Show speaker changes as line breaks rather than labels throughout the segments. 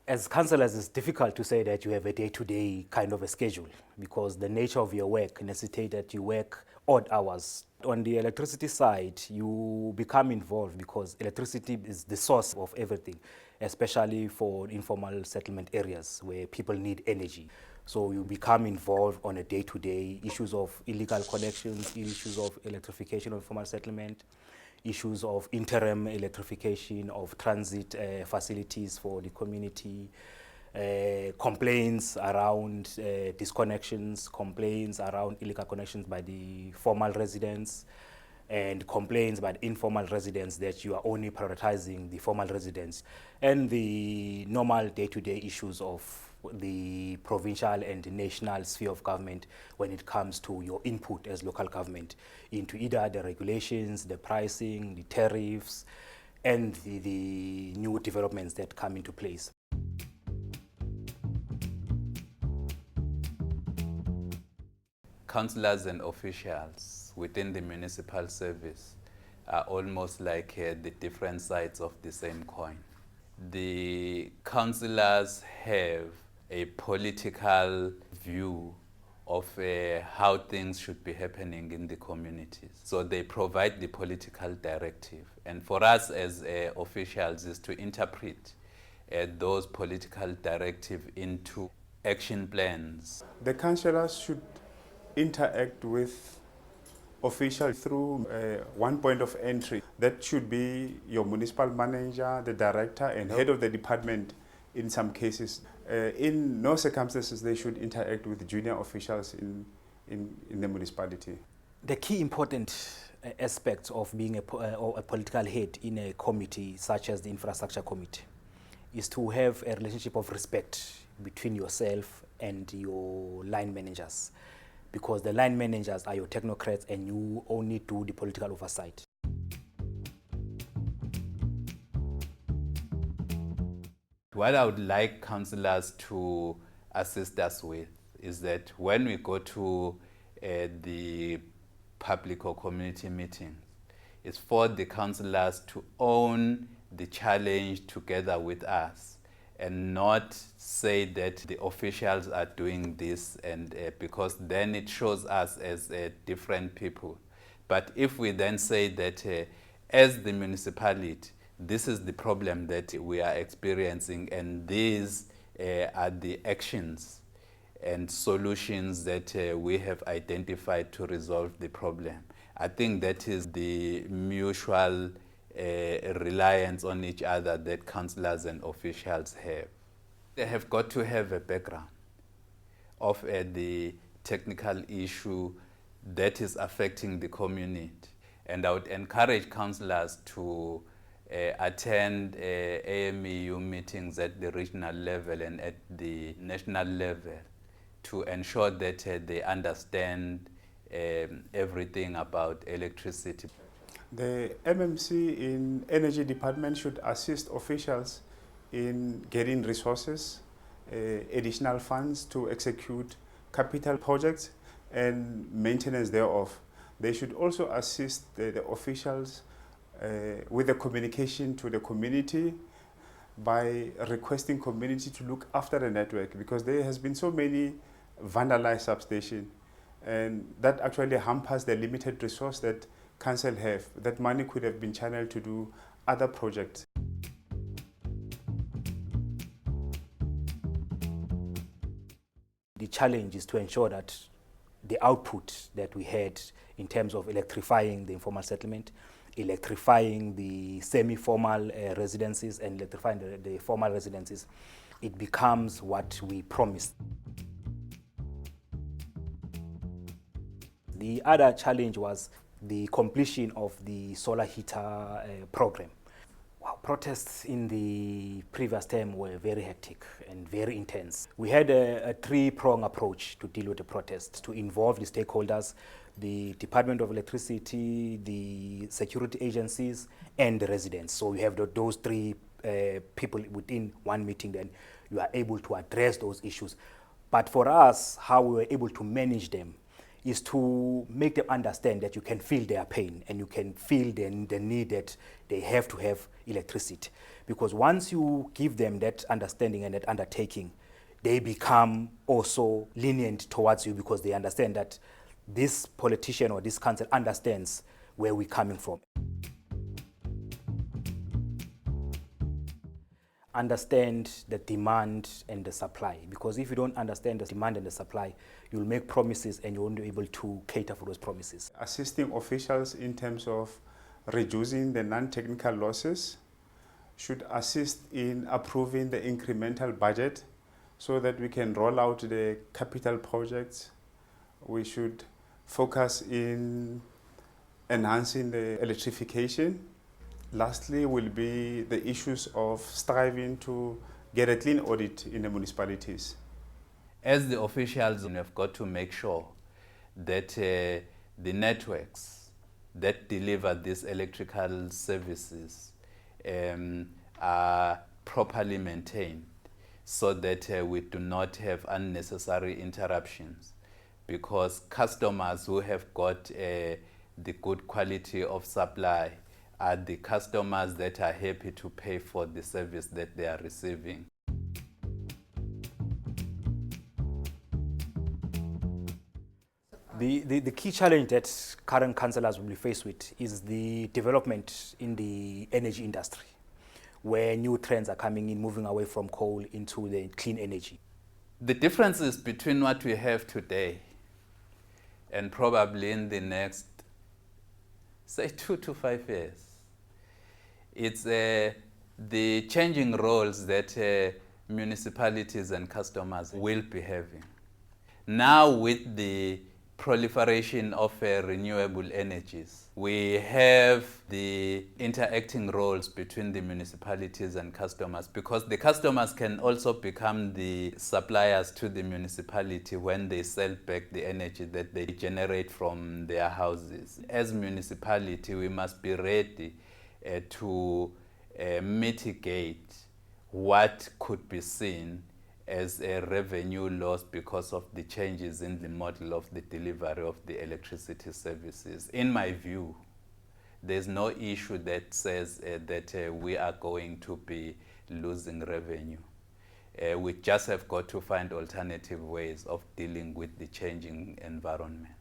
As councillors, it's difficult to say that you have a day-to-day kind of a schedule because the nature of your work necessitates that you work odd hours. On the electricity side, you become involved because electricity is the source of everything, especially for informal settlement areas where people need energy. So you become involved on a day-to-day issues of illegal connections, issues of electrification of informal settlement, issues of interim electrification of transit facilities for the community, complaints around disconnections, complaints around illegal connections by the formal residents, and complaints by the informal residents that you are only prioritizing the formal residents, and the normal day-to-day issues of the provincial and national sphere of government when it comes to your input as local government into either the regulations, the pricing, the tariffs, and the new developments that come into place.
Councillors and officials within the municipal service are almost like the different sides of the same coin. The councillors have a political view of how things should be happening in the communities. So they provide the political directive. And for us as officials is to interpret those political directives into action plans.
The councillors should interact with officials through one point of entry. That should be your municipal manager, the director, and head of the department in some cases. In no circumstances they should interact with junior officials in the municipality.
The key important aspects of being a political head in a committee such as the infrastructure committee is to have a relationship of respect between yourself and your line managers, because the line managers are your technocrats and you only do the political oversight.
What I would like councillors to assist us with is that when we go to the public or community meetings, it's for the councillors to own the challenge together with us and not say that the officials are doing this, and because then it shows us as different people. But if we then say that as the municipality, this is the problem that we are experiencing, and these are the actions and solutions that we have identified to resolve the problem. I think that is the mutual reliance on each other that councillors and officials have. They have got to have a background of the technical issue that is affecting the community. And I would encourage councillors to attend AMEU meetings at the regional level and at the national level to ensure that they understand everything about electricity.
The MMC in Energy Department should assist officials in getting resources, additional funds to execute capital projects and maintenance thereof. They should also assist the officials with the communication to the community by requesting community to look after the network, because there has been so many vandalized substations, and that actually hampers the limited resource that council have. That money could have been channeled to do other projects.
The challenge is to ensure that the output that we had in terms of electrifying the informal settlement, electrifying the semi-formal residences, and electrifying the formal residences, it becomes what we promised. The other challenge was the completion of the solar heater program. Wow, protests in the previous term were very hectic and very intense. We had a three-pronged approach to deal with the protests, to involve the stakeholders, the Department of Electricity, the security agencies, and the residents. So we have those three people within one meeting, then you are able to address those issues. But for us, how we were able to manage them is to make them understand that you can feel their pain and you can feel the need that they have to have electricity. Because once you give them that understanding and that undertaking, they become also lenient towards you because they understand that this politician or this council understands where we're coming from. Understand the demand and the supply, because if you don't understand the demand and the supply, you'll make promises and you won't be able to cater for those promises.
Assisting officials in terms of reducing the non-technical losses, should assist in approving the incremental budget so that we can roll out the capital projects. We should focus in enhancing the electrification. Lastly will be the issues of striving to get a clean audit in the municipalities.
As the officials, we have got to make sure that the networks that deliver these electrical services are properly maintained so that we do not have unnecessary interruptions, because customers who have got the good quality of supply are the customers that are happy to pay for the service that they are receiving.
The key challenge that current councillors will be faced with is the development in the energy industry, where new trends are coming in, moving away from coal into the clean energy.
The differences between what we have today and probably in the next, say, 2 to 5 years, it's the changing roles that municipalities and customers will be having. Now with the proliferation of renewable energies, we have the interacting roles between the municipalities and customers, because the customers can also become the suppliers to the municipality when they sell back the energy that they generate from their houses. As municipality, we must be ready to mitigate what could be seen as a revenue loss because of the changes in the model of the delivery of the electricity services. In my view, there's no issue that says that we are going to be losing revenue. We just have got to find alternative ways of dealing with the changing environment.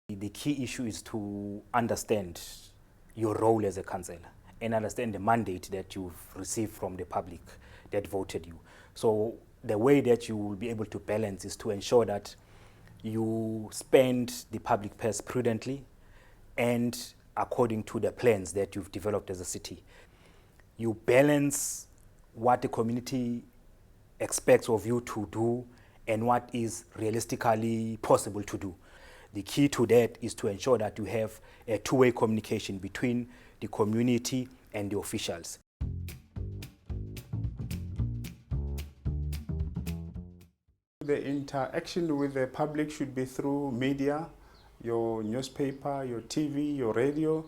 The key issue is to understand your role as a councillor and understand the mandate that you've received from the public that voted you. So the way that you will be able to balance is to ensure that you spend the public purse prudently and according to the plans that you've developed as a city. You balance what the community expects of you to do and what is realistically possible to do. The key to that is to ensure that you have a two-way communication between the community and the officials.
The interaction with the public should be through media, your newspaper, your TV, your radio.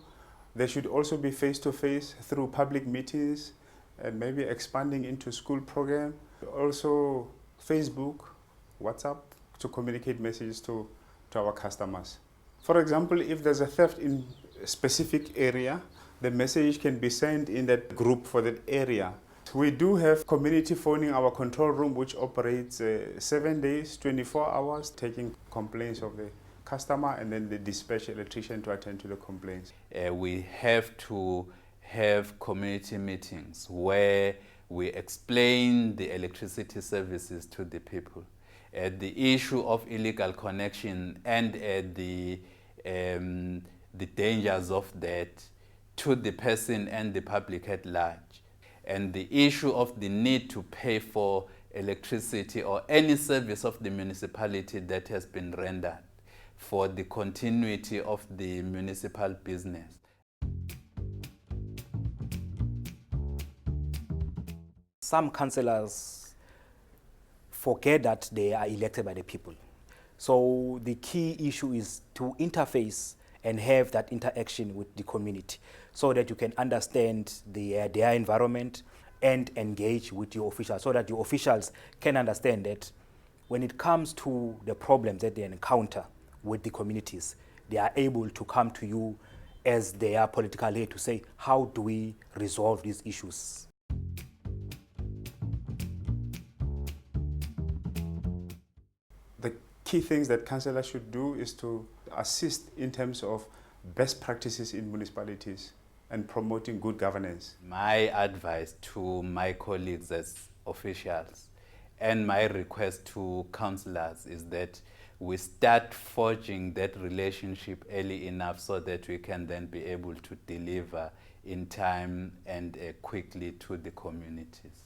They should also be face-to-face through public meetings and maybe expanding into school program. Also Facebook, WhatsApp to communicate messages to our customers. For example, if there's a theft in a specific area, the message can be sent in that group for that area. We do have community phoning our control room, which operates 7 days, 24 hours, taking complaints of the customer, and then the dispatch electrician to attend to the complaints.
We have to have community meetings where we explain the electricity services to the people. The issue of illegal connection and the dangers of that to the person and the public at large. And the issue of the need to pay for electricity or any service of the municipality that has been rendered for the continuity of the municipal business.
Some councillors forget that they are elected by the people. So the key issue is to interface and have that interaction with the community so that you can understand their environment and engage with your officials so that your officials can understand that when it comes to the problems that they encounter with the communities, they are able to come to you as their political head to say, how do we resolve these issues?
The key things that councillors should do is to assist in terms of best practices in municipalities and promoting good governance.
My advice to my colleagues as officials and my request to councillors is that we start forging that relationship early enough so that we can then be able to deliver in time and quickly to the communities.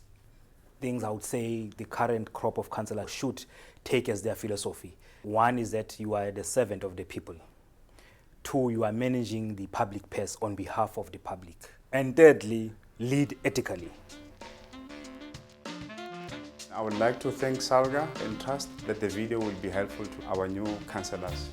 Things I would say the current crop of councillors should take as their philosophy. One is that you are the servant of the people. Two, you are managing the public purse on behalf of the public. And thirdly, lead ethically.
I would like to thank SALGA and trust that the video will be helpful to our new councillors.